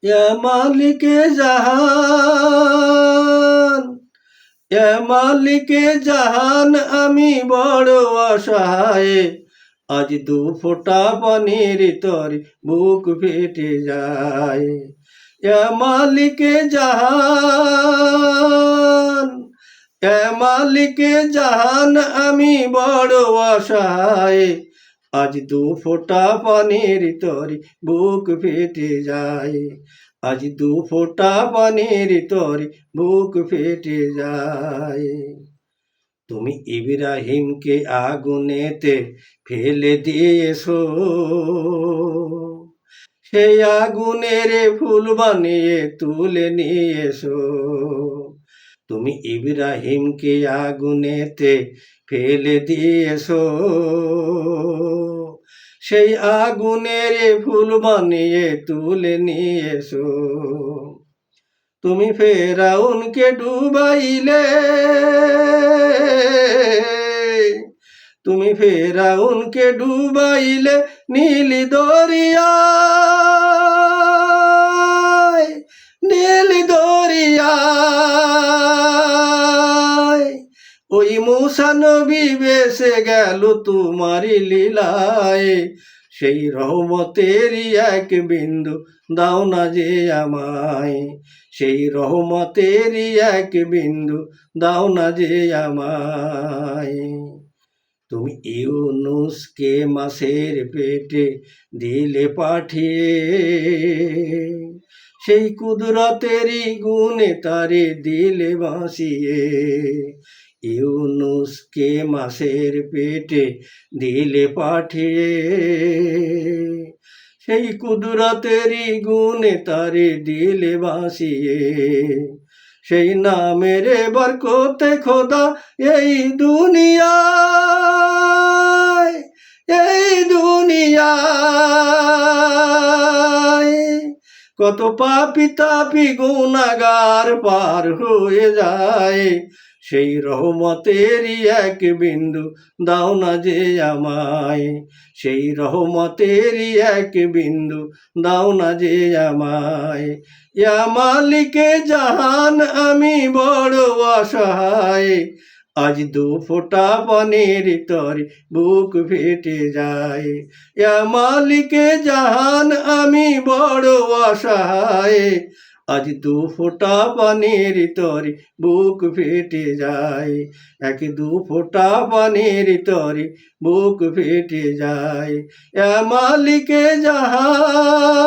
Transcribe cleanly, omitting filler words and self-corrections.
ইয়া মালিকে জাহান, ইয়া মালিকে জাহান, আমি বড় অসহায়। আজ দু ফোঁটা পানির তরে বুক ফেটে যায়। ইয়া মালিকে জাহান, ইয়া মালিকে জাহান, আমি বড় অসহায়। আজ দু ফোঁটা পানির তরে বুক ফেটে যায়। আজ দু ফোঁটা পানির তরে বুক ফেটে যায়। তুমি ইব্রাহিমকে আগুনেতে ফেলে দিয়েছো, সেই আগুনের ফুল বানিয়ে তুলে নিয়েছো। তুমি ইব্রাহিমকে আগুনেতে ফেলে দিয়েছো, সেই আগুনের ফুল বানিয়ে তুলে নিয়েছো। তুমি ফেরাউনকে ডুবাইলে, তুমি ফেরাউনকে ডুবাইলে নীল দরিয়ায়, নীল দরিয়ায়। ওই মুসা নবী বেসে গেল তোমারি লীলায়। সেই রহমতেরই এক বিন্দু দাও না যে আমায়, সেই রহমতেরই এক বিন্দু দাও না যে আমায়। তুমি ইউনুসকে মাছের পেটে দিলে পাঠিয়ে, সেই কুদরতেরই গুণে তারে দিলে ভাসিয়ে। ইউনুসকে মাছের পেটে দিলে পাঠিয়ে, সেই কুদরতেরই গুণে তারে দিলে ভাসিয়ে। সেই নামের বরকতে খোদা এই দুনিয়ায়, এই দুনিয়ায় কত পাপী তাপী গুনাহগার পার হয়ে যায়। সেই রহমতেরই এক বিন্দু দাও না যে আমায়, সেই রহমতেরই এক বিন্দু দাও না যে আমায়। ইয়া মালিকে জাহান, আমি বড় অসহায়। আজ দু ফোঁটা পানির তরে বুক ফেটে যায়। ইয়া মালিকে জাহান, আমি বড় অসহায়। আজ দু ফোঁটা পানির তরে বুক ফেটে যায়। এক দু ফোঁটা পানির তরে বুক ফেটে যায়। ইয়া মালিকে জাহান।